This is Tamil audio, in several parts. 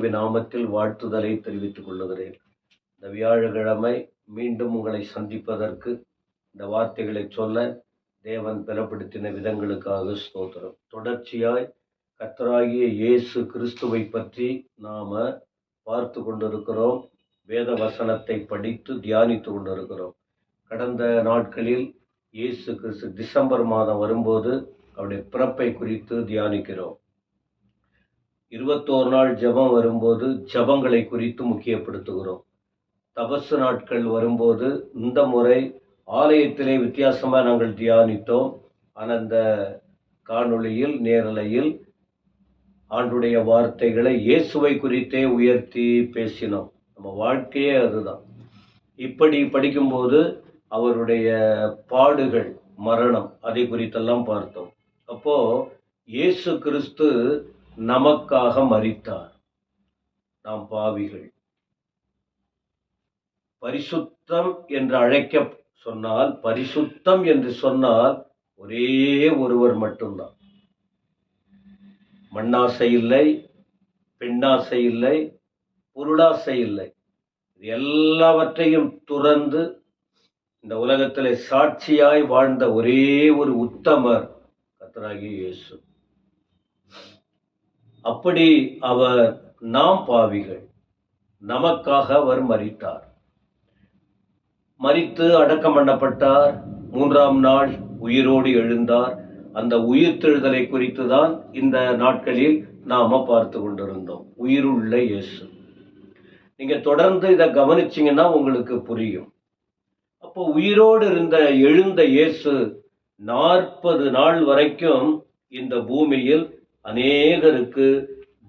இயேசுவின் நாமத்தில் வாழ்த்துதலை தெரிவித்துக் கொள்ளுகிறேன். இந்த வியாழக்கிழமை மீண்டும் உங்களை சந்திப்பதற்கு இந்த வார்த்தைகளை சொல்ல தேவன் பலப்படுத்தின விதங்களுக்காக ஸ்தோத்திரம். தொடர்ச்சியாய் கர்த்தராகிய இயேசு கிறிஸ்துவை பற்றி நாம பார்த்து கொண்டிருக்கிறோம். வேத வசனத்தை படித்து தியானித்து கொண்டிருக்கிறோம். கடந்த நாட்களில் இயேசு கிறிஸ்து டிசம்பர் மாதம் வரும்போது அவருடைய பிறப்பை குறித்து தியானிக்கிறோம். 21 நாள் ஜெபம் வரும்போது ஜெபங்களை குறித்து முக்கியப்படுத்துகிறோம். தபசு நாட்கள் வரும்போது இந்த முறை ஆலயத்திலே வித்தியாசமாக நாங்கள் தியானித்தோம். ஆனால் அந்த காணொளியில் நேரலையில் ஆண்டுடைய வார்த்தைகளை இயேசுவை குறித்தே உயர்த்தி பேசினோம். நம்ம வாழ்க்கையே அதுதான். இப்படி படிக்கும்போது அவருடைய பாடுகள், மரணம், அதை குறித்தெல்லாம் பார்த்தோம். அப்போ இயேசு கிறிஸ்து நமக்காக மரித்தார். நாம் பாவிகள். பரிசுத்தம் என்று அழைக்க சொன்னால், பரிசுத்தம் என்று சொன்னால் ஒரே ஒருவர் மட்டும்தான். மண்ணாசை இல்லை, பெண்ணாசை இல்லை, பொருளாசை இல்லை. எல்லாவற்றையும் துறந்து இந்த உலகத்திலே சாட்சியாய் வாழ்ந்த ஒரே ஒரு உத்தமர் கர்த்தராகிய இயேசு. அப்படி அவர், நாம் பாவிகள், நமக்காக அவர் மரித்தார். மரித்து அடக்கம் பண்ணப்பட்டார். 3ஆம் நாள் உயிரோடு எழுந்தார். அந்த உயிர்த்தெழுதலை குறித்து தான் இந்த நாட்களில் நாம பார்த்து கொண்டிருந்தோம். உயிருள்ள இயேசு. நீங்க தொடர்ந்து இதை கவனிச்சீங்கன்னா உங்களுக்கு புரியும். அப்போ உயிரோடு இருந்த எழுந்த இயேசு 40 நாள் வரைக்கும் இந்த பூமியில் அநேகருக்கு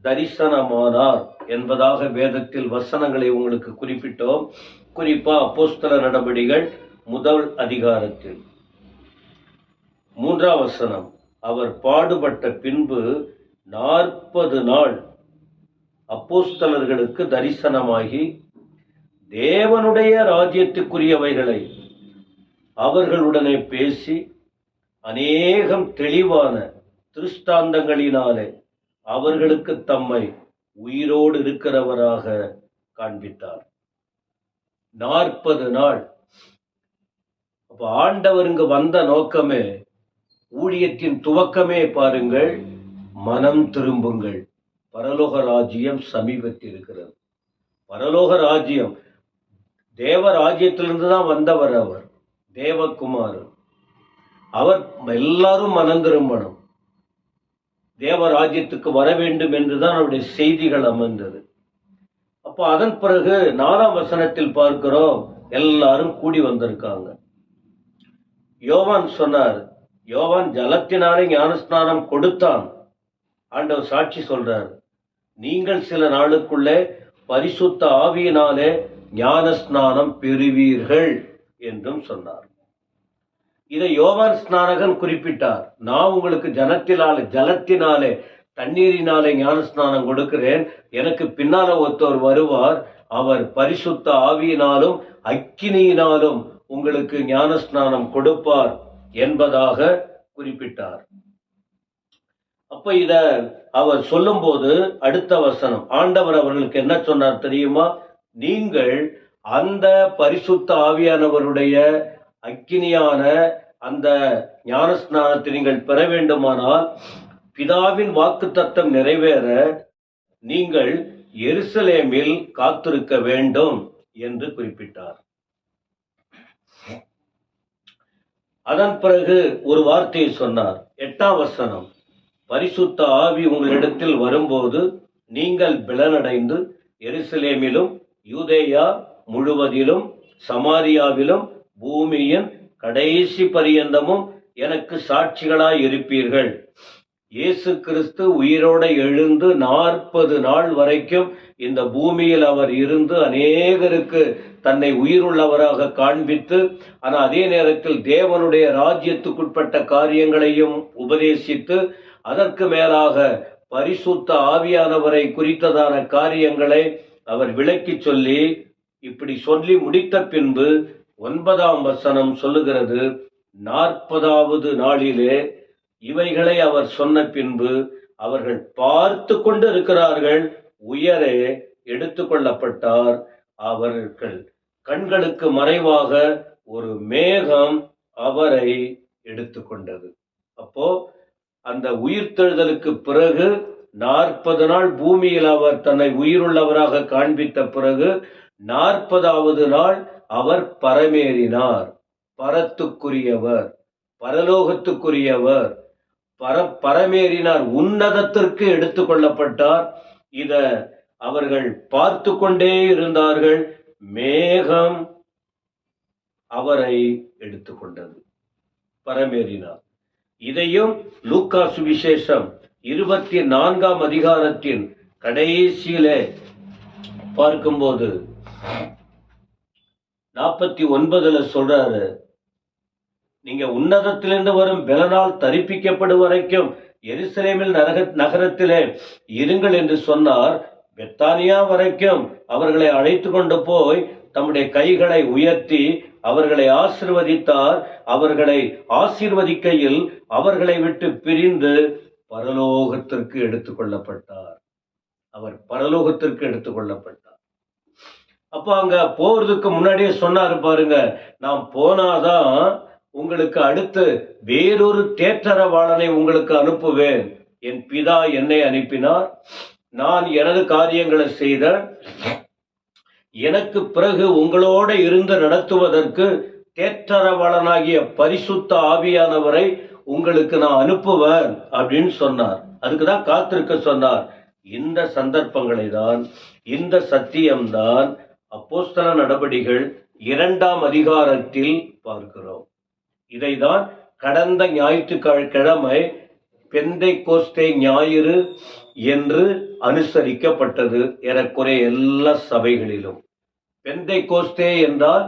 தரிசனமானார் என்பதாக வேதத்தில் வசனங்களை உங்களுக்கு குறிப்பிட்டோம். குறிப்பா அப்போஸ்தலர் நடபடிகள் 1 அதிகாரத்தில் 3ஆம் வசனம், அவர் பாடுபட்ட பின்பு 40 நாள் அப்போஸ்தலர்களுக்கு தரிசனமாகி தேவனுடைய ராஜ்யத்துக்குரியவைகளை அவர்களுடனே பேசி அநேகம் தெளிவான திருஷ்டாந்தங்களினாலே அவர்களுக்கு தம்மை உயிரோடு இருக்கிறவராக காண்பித்தார். 40 நாள். அப்ப ஆண்டவர் இங்கு வந்த நோக்கமே, ஊழியத்தின் துவக்கமே பாருங்கள், மனம் திரும்புங்கள், பரலோக ராஜ்யம் சமீபத்தில் இருக்கிறது. பரலோக ராஜ்யம், தேவ ராஜ்யத்திலிருந்து தான் வந்தவர் அவர், தேவகுமாரன். அவர் எல்லாரும் மனம் திரும்பணும், தேவ ராஜ்யத்துக்கு வர வேண்டும் என்றுதான் அவருடைய செய்திகள் அமர்ந்தது. அப்போ அதன் பிறகு 4ஆம் வசனத்தில் பார்க்கிறோம், எல்லாரும் கூடி வந்திருக்காங்க. யோவான் சொன்னார், யோவான் ஜலத்தினாலே ஞானஸ்நானம் கொடுத்தான். ஆண்டவர் சாட்சி சொல்றார், நீங்கள் சில நாளுக்குள்ளே பரிசுத்த ஆவியினாலே ஞானஸ்நானம் பெறுவீர்கள் என்றும் சொன்னார். இதை யோவான் ஸ்நானகன் குறிப்பிட்டார். நான் உங்களுக்கு ஜலத்தினாலே தண்ணீரினாலே ஞானஸ்நானம் கொடுக்கிறேன், எனக்கு பின்னால ஒருத்தர் வருவார், அவர் பரிசுத்த ஆவியினாலும் அக்கினியினாலும் உங்களுக்கு ஞானஸ்நானம் கொடுப்பார் என்பதாக குறிப்பிட்டார். அப்ப இத அவர் சொல்லும் போது அடுத்த வசனம், ஆண்டவர் அவர்களுக்கு என்ன சொன்னார் தெரியுமா? நீங்கள் அந்த பரிசுத்த ஆவியானவருடைய அக்கினியான அந்த ஞானஸ்நானத்தை நீங்கள் பெற வேண்டுமானால், பிதாவின் வாக்குத்தத்தம் நிறைவேற நீங்கள் எருசலேமில் காத்திருக்க வேண்டும் என்று குறிப்பிட்டார். அதன் பிறகு ஒரு வார்த்தையை சொன்னார். 8ஆம் வசனம், பரிசுத்த ஆவி உங்களிடத்தில் வரும்போது நீங்கள் பலனடைந்து எருசலேமிலும் யூதேயா முழுவதிலும் சமாரியாவிலும் பூமியின் கடைசி பரியந்தமும் எனக்கு சாட்சிகளாய் இருப்பீர்கள். இயேசு கிறிஸ்து உயிரோட எழுந்து 40 நாள் வரைக்கும் இந்த பூமியில் அவர் இருந்து அநேகருக்கு தன்னை உயிருள்ளவராக காண்பித்து, ஆனால் அதே நேரத்தில் தேவனுடைய ராஜ்யத்துக்குட்பட்ட காரியங்களையும் உபதேசித்து, அதற்கு மேலாக பரிசுத்த ஆவியானவரை குறித்ததான காரியங்களை அவர் விளக்கி சொல்லி, இப்படி சொல்லி முடித்த பின்பு 9ஆம் வசனம் சொல்லுகிறது, 40வது நாளிலே இவைகளை அவர் சொன்ன பின்பு அவர்கள் பார்த்து கொண்டு இருக்கிறார்கள், உயரே எடுத்துக்கொள்ளப்பட்டார். அவர்கள் கண்களுக்கு மறைவாக ஒரு மேகம் அவரை எடுத்துக்கொண்டது. அப்போ அந்த உயிர்த்தெழுதலுக்கு பிறகு 40 நாள் பூமியில் அவர் தன்னை உயிருள்ளவராக காண்பித்த பிறகு 40வது நாள் அவர் பரமேறினார். பரத்துக்குரியவர், பரலோகத்துக்குரியவர், பரமேறினார், உன்னதத்திற்கு எடுத்துக்கொள்ளப்பட்டார். இத அவர்கள் பார்த்து கொண்டே இருந்தார்கள். மேகம் அவரை எடுத்துக்கொண்டது, பரமேறினார். இதையும் லூக்கா சுவிசேஷம் 24ஆம் அதிகாரத்தின் கடைசியிலே பார்க்கும்போது 49 சொல்றாரு, நீங்க உன்னதத்திலிருந்து வரும் பலனால் தரிப்பிக்கப்படும் வரைக்கும் எருசலேமில் நகரத்திலே இருங்கள் என்று சொன்னார். பெத்தானியா வரைக்கும் அவர்களை அழைத்து கொண்டு போய் தம்முடைய கைகளை உயர்த்தி அவர்களை ஆசீர்வதித்தார். அவர்களை ஆசீர்வதிக்கையில் அவர்களை விட்டு பிரிந்து பரலோகத்திற்கு எடுத்துக்கொள்ளப்பட்டார். அவர் பரலோகத்திற்கு எடுத்துக்கொள்ளப்பட்டார். அப்ப அங்க போறதுக்கு முன்னாடியே சொன்னாரு பாருங்க, நான் போனாதான் உங்களுக்கு அடுத்து வேறொரு தேற்றரவாளனை உங்களுக்கு அனுப்புவேன். என் பிதா என்னை அனுப்பினார், நான் எனது காரியங்களை செய்த, எனக்கு பிறகு உங்களோட இருந்து நடத்துவதற்கு தேற்றரவாளனாகிய பரிசுத்த ஆவியானவரை உங்களுக்கு நான் அனுப்புவேன் அப்படின்னு சொன்னார். அதுக்குதான் காத்திருக்க சொன்னார். இந்த சந்தர்ப்பங்களை தான், இந்த சத்தியம்தான் அப்போஸ்தல நடபடிகள் 2ஆம் அதிகாரத்தில் பார்க்கிறோம். இதைதான் கடந்த ஞாயிற்றுக்கிழமை பெந்தைக்கோஸ்தே ஞாயிறு என்று அனுசரிக்கப்பட்டது ஏறக்குறைய எல்லா சபைகளிலும். பெந்தைக்கோஸ்தே என்றால்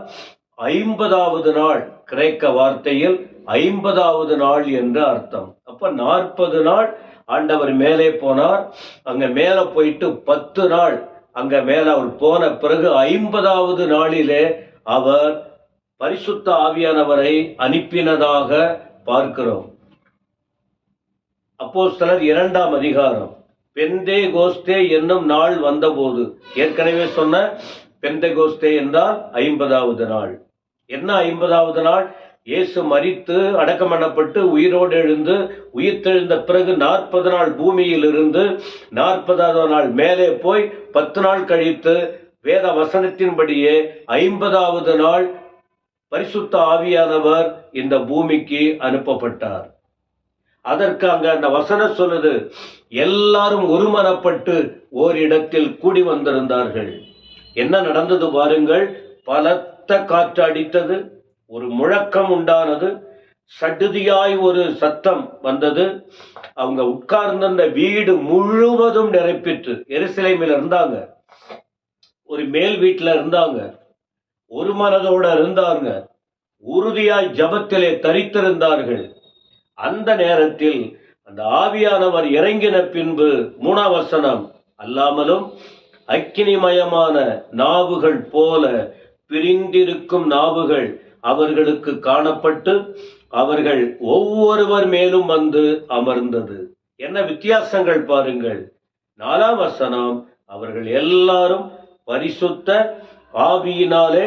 50வது நாள், கிரேக்க வார்த்தையில் 50வது நாள் என்று அர்த்தம். அப்ப 40 நாள் ஆண்டவர் மேலே போனார். அங்க மேல போயிட்டு 10 நாள் அங்க மேல அவர் போன பிறகு 50வது நாளிலே அவர் பரிசுத்த ஆவியானவரை அனுப்பினதாக பார்க்கிறோம். அப்போஸ்தலர் 2ஆம் அதிகாரம். பெந்தேகோஸ்தே என்னும் நாள் வந்தபோது, ஏற்கனவே சொன்ன பெந்தேகோஸ்தே என்றால் 50வது நாள். என்ன 50வது நாள்? இயேசு மரித்து அடக்கம் பண்ணப்பட்டு உயிரோடு எழுந்து உயிர்த்தெழுந்த பிறகு 40 நாள் பூமியில் இருந்து 40வது நாள் மேலே போய் 10 நாள் கழித்து வேத வசனத்தின்படியே 50வது நாள் பரிசுத்த ஆவியானவர் இந்த பூமிக்கு அனுப்பப்பட்டார். அதற்கு அங்க அந்த வசனம் சொல்லுது, எல்லாரும் ஒருமனப்பட்டு ஓரிடத்தில் கூடி வந்திருந்தார்கள். என்ன நடந்தது பாருங்கள். பலத்த காற்று அடித்தது, ஒரு முழக்கம் உண்டானது, சடுதியாய் ஒரு சத்தம் வந்தது. அவங்க உட்கார்ந்த வீடு முழுவதும் நிரப்பிட்டு, எருசலேமில் இருந்தாங்க, ஒரு மேல் வீட்டுல இருந்தாங்க, ஒரு மனதோட இருந்தாங்க, உறுதியாய் ஜபத்திலே தரித்திருந்தார்கள். அந்த நேரத்தில் அந்த ஆவியானவர் இறங்கின பின்பு 3ஆம் வசனம், அல்லாமலும் அக்கினிமயமான நாவுகள் போல பிரிந்திருக்கும் நாவுகள் அவர்களுக்கு காணப்பட்டு அவர்கள் ஒவ்வொருவர் மேலும் வந்து அமர்ந்தது. என்ன வித்தியாசங்கள் பாருங்கள். 4ஆம் வசனம், அவர்கள் எல்லாரும் பரிசுத்த ஆவியினாலே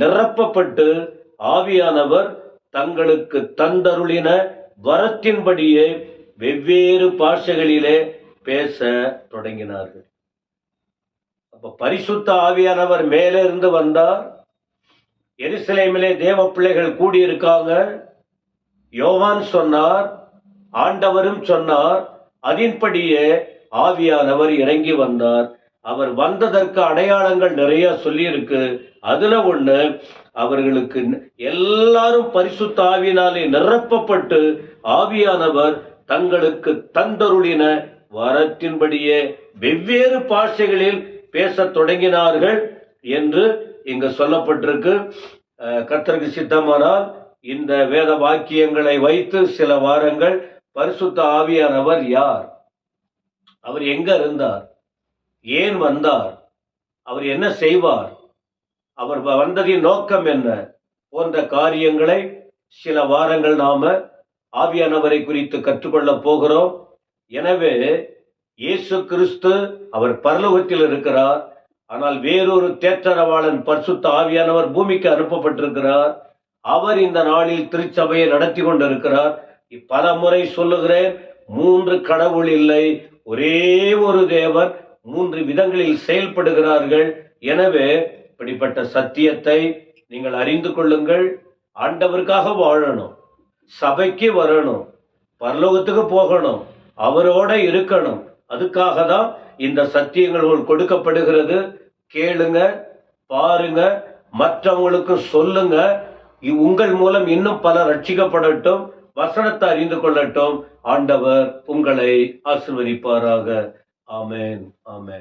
நிரப்பப்பட்டு ஆவியானவர் தங்களுக்கு தந்தருளின வரத்தின்படியே வெவ்வேறு பாஷைகளிலே பேச தொடங்கினார்கள். அப்ப பரிசுத்த ஆவியானவர் மேலே இருந்து வந்தார். எருசலேமிலே தேவ பிள்ளைகள் கூடியிருக்காங்க. யோவான் சொன்னார், ஆண்டவரும் சொன்னார், அதன்படியே ஆவியானவர் இறங்கி வந்தார். அவர் வந்ததற்கு அடையாளங்கள் நிறைய சொல்லியிருக்கு. அதுல ஒண்ணு, அவர்களுக்கு எல்லாரும் பரிசுத்த ஆவியினாலே நிரப்பப்பட்டு ஆவியானவர் தங்களுக்கு தந்தருளின வரத்தின்படியே வெவ்வேறு பாஷைகளில் பேச தொடங்கினார்கள் என்று இங்கு சொல்லப்பட்டிருக்கு. கர்த்தருக்கு சித்தமானால் இந்த வேத வாக்கியங்களை வைத்து சில வாரங்கள் பரிசுத்த ஆவியானவர் யார், அவர் எங்க இருந்தார், ஏன் வந்தார், அவர் என்ன செய்வார், அவர் வந்ததின் நோக்கம் என்ன போன்ற காரியங்களை சில வாரங்கள் நாம ஆவியானவரை குறித்து கற்றுக்கொள்ள போகிறோம். எனவே இயேசு கிறிஸ்து அவர் பரலோகத்தில் இருக்கிறார். ஆனால் வேறொரு தேற்றரவாளன் பரிசுத்த ஆவியானவர் பூமிக்கு அனுப்பப்பட்டிருக்கிறார். அவர் இந்த நாளில் திருச்சபையை நடத்தி கொண்டிருக்கிறார். பல முறை சொல்லுகிறேன், 3 கடவுள் இல்லை, ஒரே ஒரு தேவன் 3 விதங்களில் செயல்படுகிறார்கள். எனவே இப்படிப்பட்ட சத்தியத்தை நீங்கள் அறிந்து கொள்ளுங்கள். ஆண்டவருக்காக வாழணும், சபைக்கு வரணும், பரலோகத்துக்கு போகணும், அவரோட இருக்கணும். அதுக்காக தான் இந்த சத்தியங்கள் உங்களுக்கு கொடுக்கப்படுகிறது. கேளுங்க, பாருங்க, மற்றவங்களுக்கு சொல்லுங்க. உங்கள் மூலம் இன்னும் பலர் ரட்சிக்கப்படட்டும், வசனத்தை அறிந்து கொள்ளட்டும். ஆண்டவர் உங்களை ஆசீர்வதிப்பாராக. ஆமென், ஆமென்.